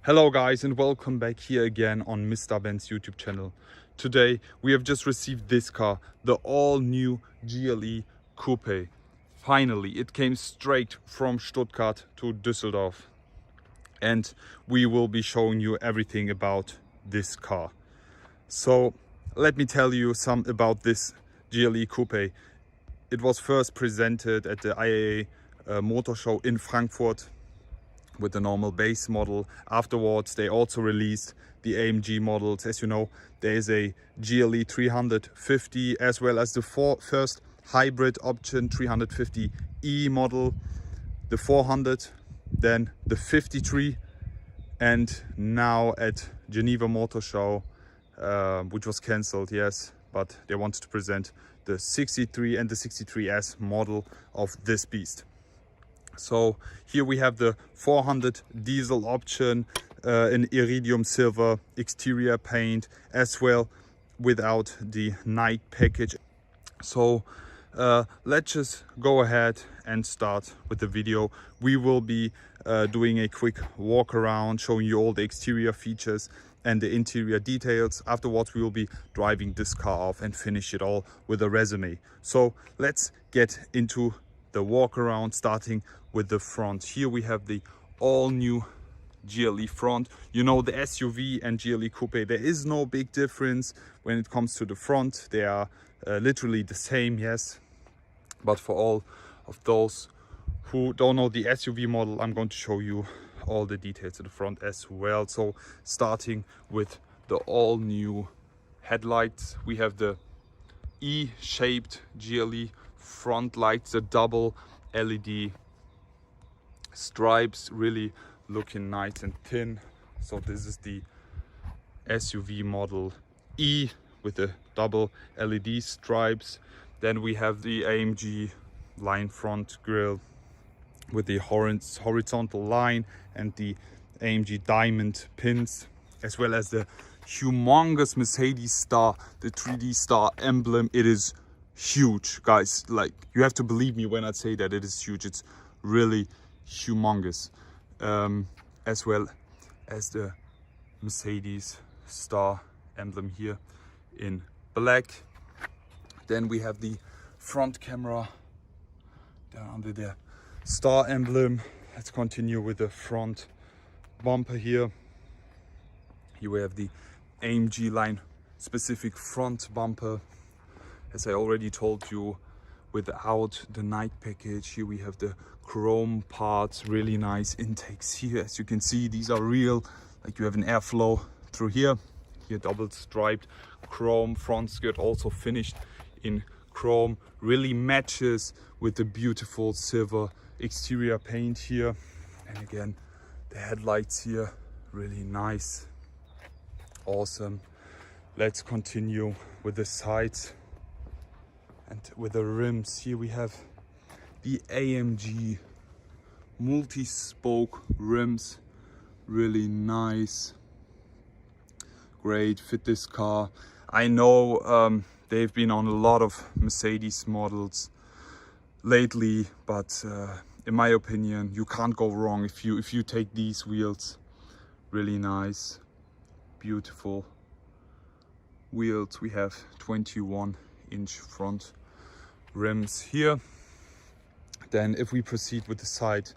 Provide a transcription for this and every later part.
Hello guys, and welcome back here again on Mr. Benz YouTube channel. Today we have just received this car, the all new GLE Coupe. Finally, it came straight from Stuttgart to Düsseldorf, and we will be showing you everything about this car. So let me tell you some about this GLE Coupe. It was first presented at the IAA motor show in Frankfurt with the normal base model. Afterwards they also released the AMG models. As you know, there is a GLE350 as well as the first hybrid option 350e model, the 400, then the 53, and now at Geneva Motor Show, which was cancelled, yes, but they wanted to present the 63 and the 63S model of this beast. So here we have the 400 diesel option in iridium silver exterior paint, as well without the night package. So let's just go ahead and start with the video. We will be doing a quick walk around, showing you all the exterior features and the interior details. Afterwards we will be driving this car off and finish it all with a resume. So let's get into the walk around, starting with the front. Here we have the all new GLE front. You know, the SUV and GLE Coupe, there is no big difference when it comes to the front. They are literally the same, yes, but for all of those who don't know the SUV model, I'm going to show you all the details of the front as well. So starting with the all new headlights, we have the E-shaped GLE front lights, the double LED stripes, really looking nice and thin. So this is the SUV model E with the double LED stripes. Then we have the AMG line front grille with the horizontal line and the AMG diamond pins, as well as the humongous Mercedes star, the 3D star emblem. It is huge, guys. Like, you have to believe me when I say that it is huge. It's really humongous, as well as the Mercedes star emblem here in black. Then we have the front camera down under the star emblem. Let's continue with the front bumper here. Here we have the AMG line specific front bumper, as I already told you, without the night package. Here we have the chrome parts, really nice intakes here. As you can see, these are real, like you have an airflow through here. Here double striped chrome front skirt, also finished in chrome, really matches with the beautiful silver exterior paint here. And again, the headlights here, really nice, awesome. Let's continue with the sides and with the rims. Here we have the AMG multi-spoke rims, really nice, great fit this car. I know they've been on a lot of Mercedes models lately, but in my opinion, you can't go wrong if you take these wheels. Really nice, beautiful wheels. We have 21-inch front rims here. Then if we proceed with the side,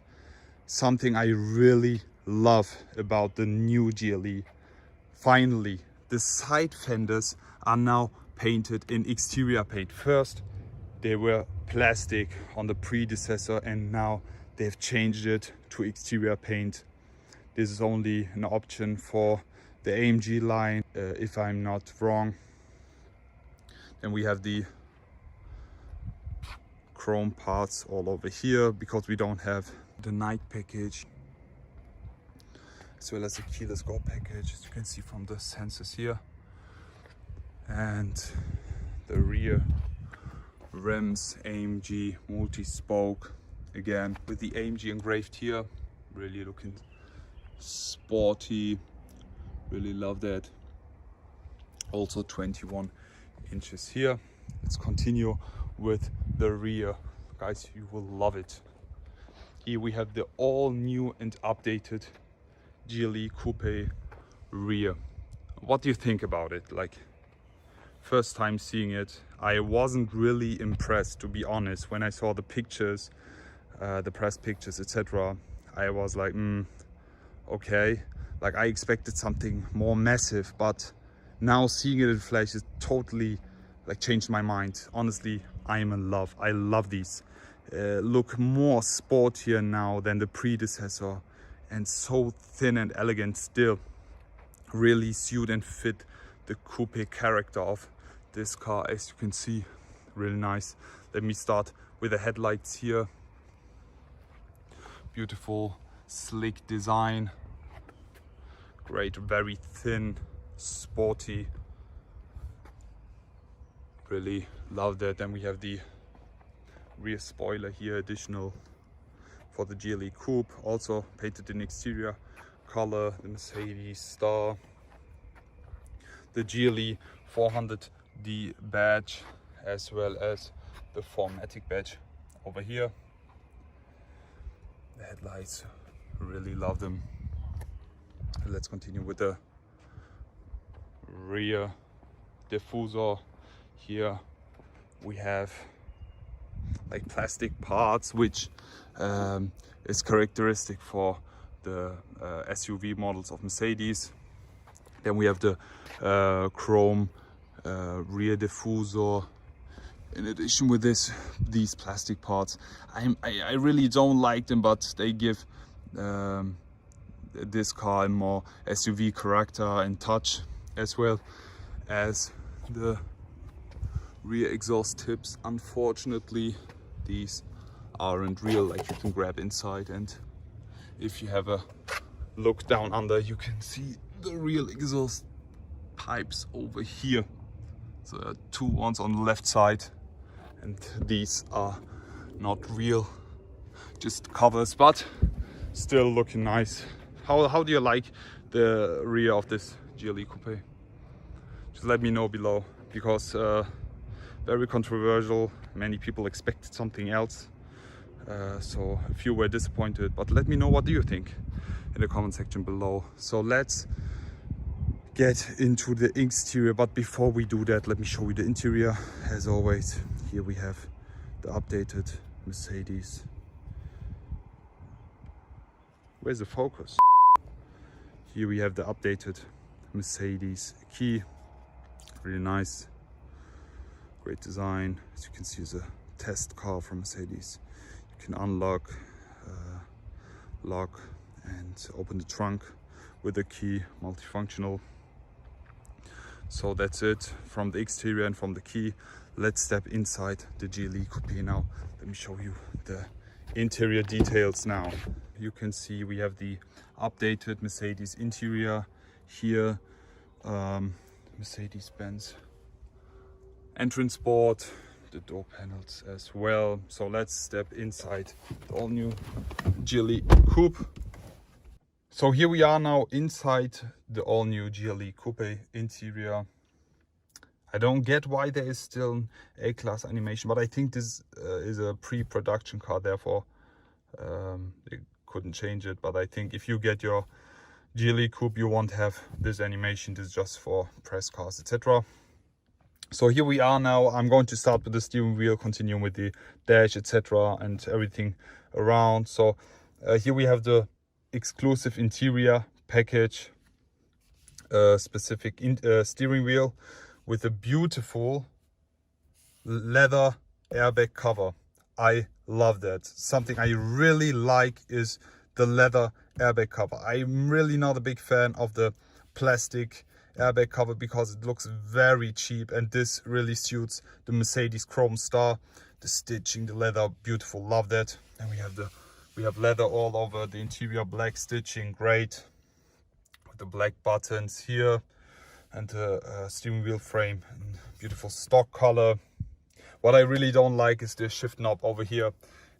something I really love about the new GLE, finally the side fenders are now painted in exterior paint. First they were plastic on the predecessor, and now they've changed it to exterior paint. This is only an option for the AMG line, if I'm not wrong. Then we have the chrome parts all over here because we don't have the night package, as well as the keyless go package, as you can see from the sensors here. And the rear rims, AMG multi-spoke, again with the AMG engraved here, really looking sporty, really love that. Also 21 inches here. Let's continue with the rear, guys, you will love it. Here we have the all new and updated GLE Coupe rear. What do you think about it? Like, first time seeing it, I wasn't really impressed, to be honest. When I saw the pictures, the press pictures, etc., I was like, okay. Like, I expected something more massive, but now seeing it in flesh, it totally like changed my mind. Honestly, I am in love. I love these. Look more sportier now than the predecessor, and so thin and elegant still. Really suit and fit the coupe character of this car, as you can see. Really nice. Let me start with the headlights here. Beautiful, slick design. Great, very thin, sporty. Really love that. Then we have the rear spoiler here, additional for the GLE Coupe, also painted in exterior color, the Mercedes star, the GLE 400D badge, as well as the Matic badge over here. The headlights, really love them. Let's continue with the rear diffuser. Here we have like plastic parts, which is characteristic for the SUV models of Mercedes. Then we have the chrome rear diffuser. In addition with these plastic parts, I really don't like them, but they give this car a more SUV character and touch, as well as the rear exhaust tips. Unfortunately, these aren't real, like you can grab inside, and if you have a look down under, you can see the real exhaust pipes over here. So there are two ones on the left side, and these are not real, just covers, but still looking nice. How do you like the rear of this GLE Coupe? Just let me know below, because very controversial. Many people expected something else, so a few were disappointed, but let me know, what do you think in the comment section below. So let's get into the exterior, but before we do that, let me show you the interior. As always, here we have the updated Mercedes. Where's the focus? Here we have the updated Mercedes key. Really nice, great design. As you can see, it's a test car from Mercedes. You can unlock, lock and open the trunk with the key, multifunctional. So that's it from the exterior and from the key. Let's step inside the GLE Coupe now. Let me show you the interior details now. You can see we have the updated Mercedes interior here, Mercedes Benz entrance board, the door panels as well. So let's step inside the all new GLE Coupe. So here we are now inside the all new GLE Coupe interior. I don't get why there is still an A-class animation, but I think this is a pre-production car, therefore they couldn't change it. But I think if you get your GLE Coupe, you won't have this animation. This is just for press cars, etc. So here we are now. I'm going to start with the steering wheel, continuing with the dash, etc., and everything around. So here we have the exclusive interior package, specific steering wheel with a beautiful leather airbag cover. I love that. Something I really like is the leather airbag cover. I'm really not a big fan of the plastic airbag cover because it looks very cheap, and this really suits the Mercedes chrome star. The stitching, the leather, beautiful, love that. And we have leather all over the interior, black stitching, great, with the black buttons here, and the steering wheel frame in beautiful stock color. What I really don't like is the shift knob over here.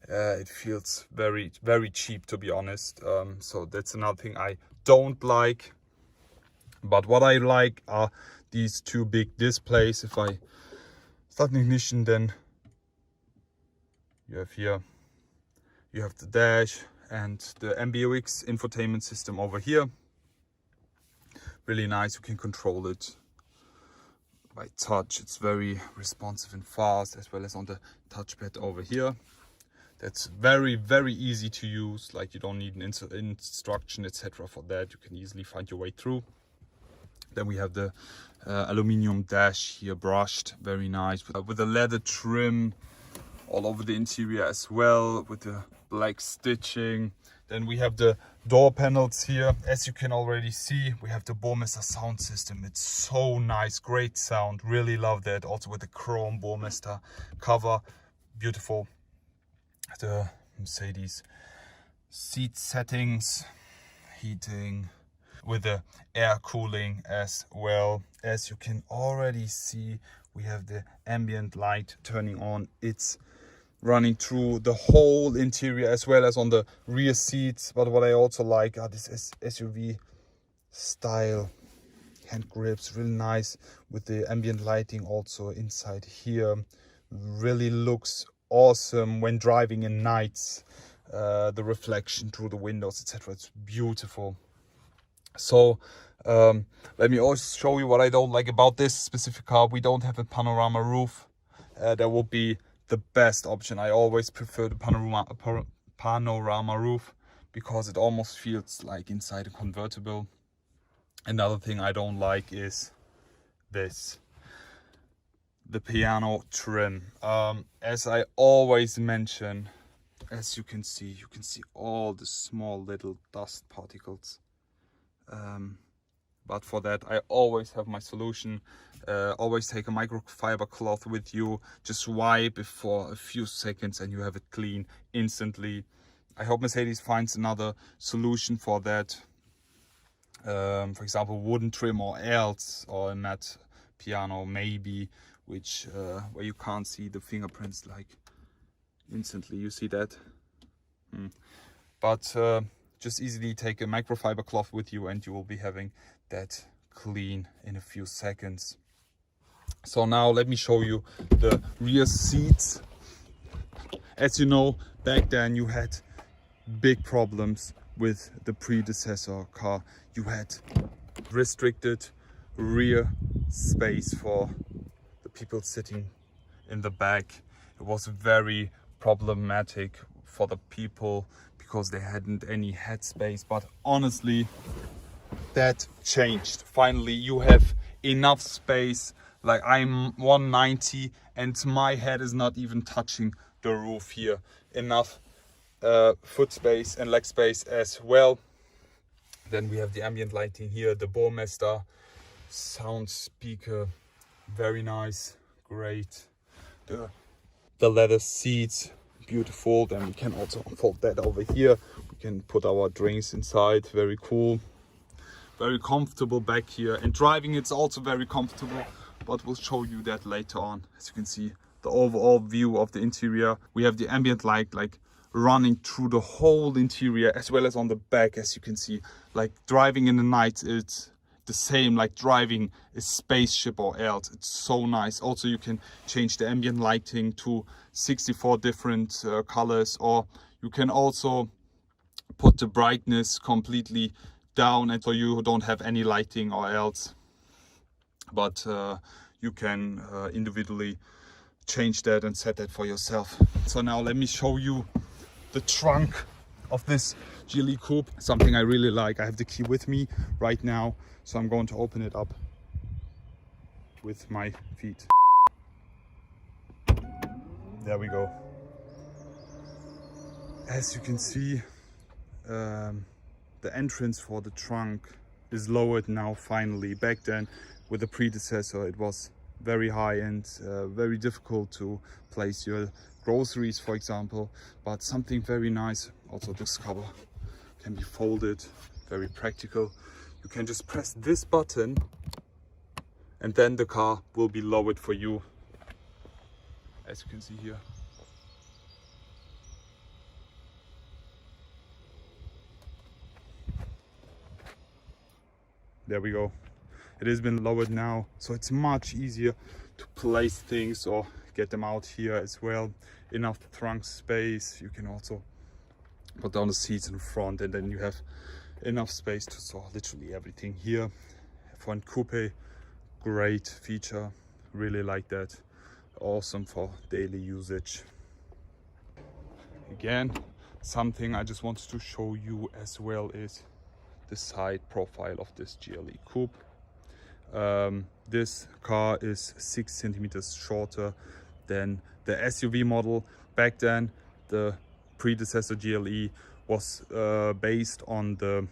It feels very, very cheap, to be honest. So that's another thing I don't like. But what I like are these two big displays. If I start the ignition, then you have here, you have the dash and the MBUX infotainment system over here. really nice. You can control it by touch. It's very responsive and fast, as well as on the touchpad over here. That's very, very easy to use. Like, you don't need an instruction, etc. for that. You can easily find your way through. Then we have the aluminium dash here, brushed, very nice, with the leather trim all over the interior as well, with the black stitching. Then we have the door panels here. As you can already see, we have the Burmester sound system. It's so nice, great sound, really love that. Also with the chrome Burmester cover, beautiful. The Mercedes seat settings, heating, with the air cooling as well. As you can already see, we have the ambient light turning on. It's running through the whole interior as well as on the rear seats. But what I also like are this SUV style hand grips, really nice, with the ambient lighting also inside here. Really looks awesome when driving in nights. The reflection through the windows, etc. It's beautiful. So let me also show you what I don't like about this specific car. We don't have a panorama roof. That will be the best option. I always prefer the panorama roof because it almost feels like inside a convertible. Another thing I don't like is this, the piano trim. As I always mention, as you can see all the small little dust particles. But for that I always have my solution. Always take a microfiber cloth with you, just wipe it for a few seconds and you have it clean instantly. I hope Mercedes finds another solution for that. For example, wooden trim or else, or a matte piano maybe, which where you can't see the fingerprints like instantly. You see that? But just easily take a microfiber cloth with you and you will be having that clean in a few seconds. So now let me show you the rear seats. As you know, back then you had big problems with the predecessor car. You had restricted rear space for the people sitting in the back. It was very problematic for the people because they hadn't any headspace. But honestly, that changed. Finally, you have enough space. Like, I'm 190 and my head is not even touching the roof here. Enough foot space and leg space as well. Then we have the ambient lighting here, the Burmester sound speaker, very nice, great. The leather seats, beautiful. Then we can also unfold that over here. We can put our drinks inside, very cool. Very comfortable back here, and driving it's also very comfortable, but we'll show you that later on. As you can see, the overall view of the interior. We have the ambient light like running through the whole interior as well as on the back. As you can see, like driving in the night, it's the same like driving a spaceship or else. It's so nice. Also, you can change the ambient lighting to 64 different colors, or you can also put the brightness completely down, and so you don't have any lighting or else. But you can individually change that and set that for yourself. So now let me show you the trunk of this GLE Coupe. Something I really like. I have the key with me right now, so I'm going to open it up with my feet. There we go. As you can see, the entrance for the trunk is lowered now finally. Back then with the predecessor it was very high and very difficult to place your groceries, for example. But something very nice, also this cover can be folded, very practical. You can just press this button and then the car will be lowered for you, as you can see here. There we go. It has been lowered now, so it's much easier to place things or get them out here as well. Enough trunk space. You can also put down the seats in front, and then you have enough space to store literally everything here. 5.5 Coupe. Great feature, really like that. Awesome for daily usage. Again, something I just wanted to show you as well is the side profile of this GLE Coupe. This car is 6 centimeters shorter than the SUV model. Back then, the predecessor GLE was based on the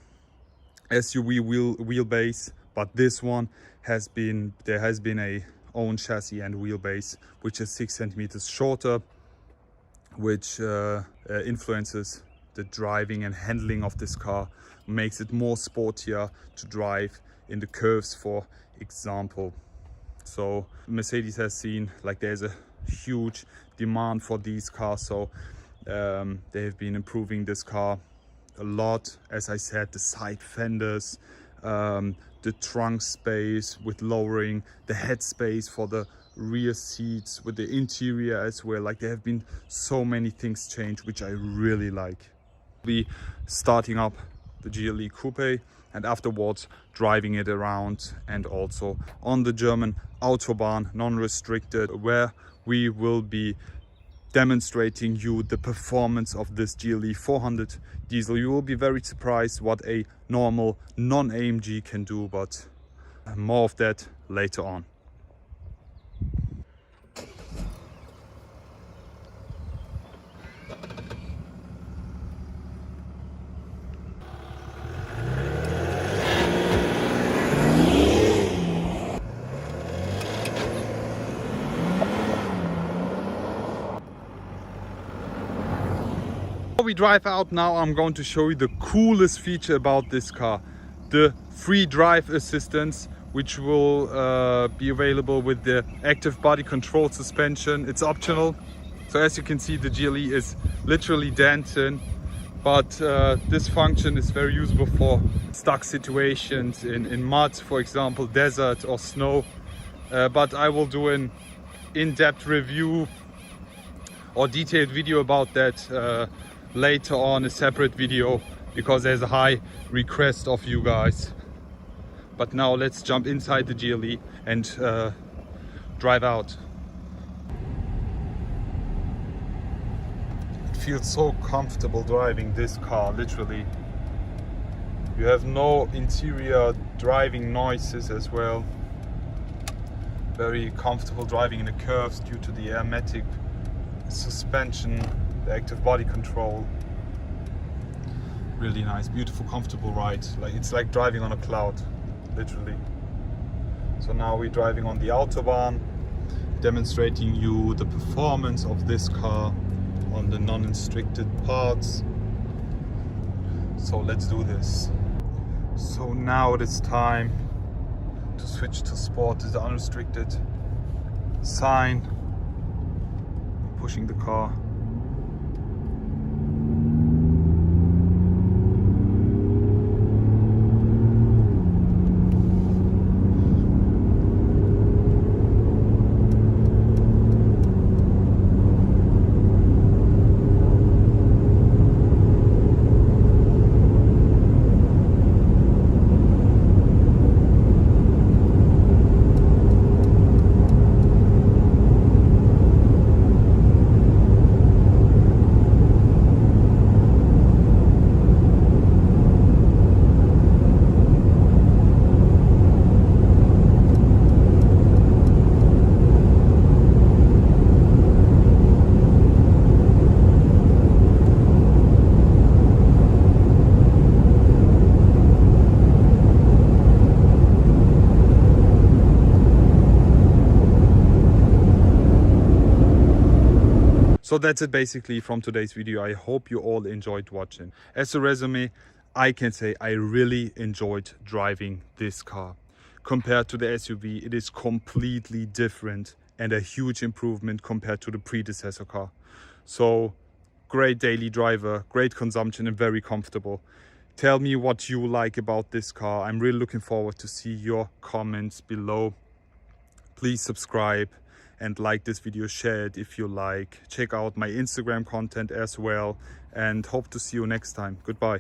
SUV wheelbase, but this one there has been a own chassis and wheelbase which is 6 centimeters shorter, which influences the driving and handling of this car, makes it more sportier to drive in the curves, for example. So Mercedes has seen like there's a huge demand for these cars, so they have been improving this car a lot. As I said, the side fenders, the trunk space with lowering the head space for the rear seats, with the interior as well. Like there have been so many things changed, which I really like. We'll be starting up the GLE Coupe and afterwards driving it around, and also on the German Autobahn non-restricted, where we will be demonstrating you the performance of this GLE 400 diesel. You will be very surprised what a normal non-AMG can do, but more of that later on. We drive out now. I'm going to show you the coolest feature about this car, the free drive assistance, which will be available with the active body control suspension. It's optional, so as you can see the GLE is literally dancing, but this function is very usable for stuck situations in mud, for example, desert or snow. But I will do an in-depth review or detailed video about that later on, a separate video, because there's a high request of you guys. But now let's jump inside the GLE and drive out. It feels so comfortable driving this car, literally. You have no interior driving noises as well. Very comfortable driving in the curves due to the Matic suspension, the active body control. Really nice, beautiful, comfortable ride. Like it's like driving on a cloud, literally. So now we're driving on the Autobahn, demonstrating you the performance of this car on the non-restricted parts. So let's do this. So now it is time to switch to sport. Is the unrestricted sign. I'm pushing the car. So that's it basically from today's video. I hope you all enjoyed watching. As a resume, I can say I really enjoyed driving this car. Compared to the SUV, it is completely different and a huge improvement compared to the predecessor car. So great daily driver, great consumption and very comfortable. Tell me what you like about this car. I'm really looking forward to see your comments below. Please subscribe and like this video, share it if you like. Check out my Instagram content as well, and hope to see you next time. Goodbye.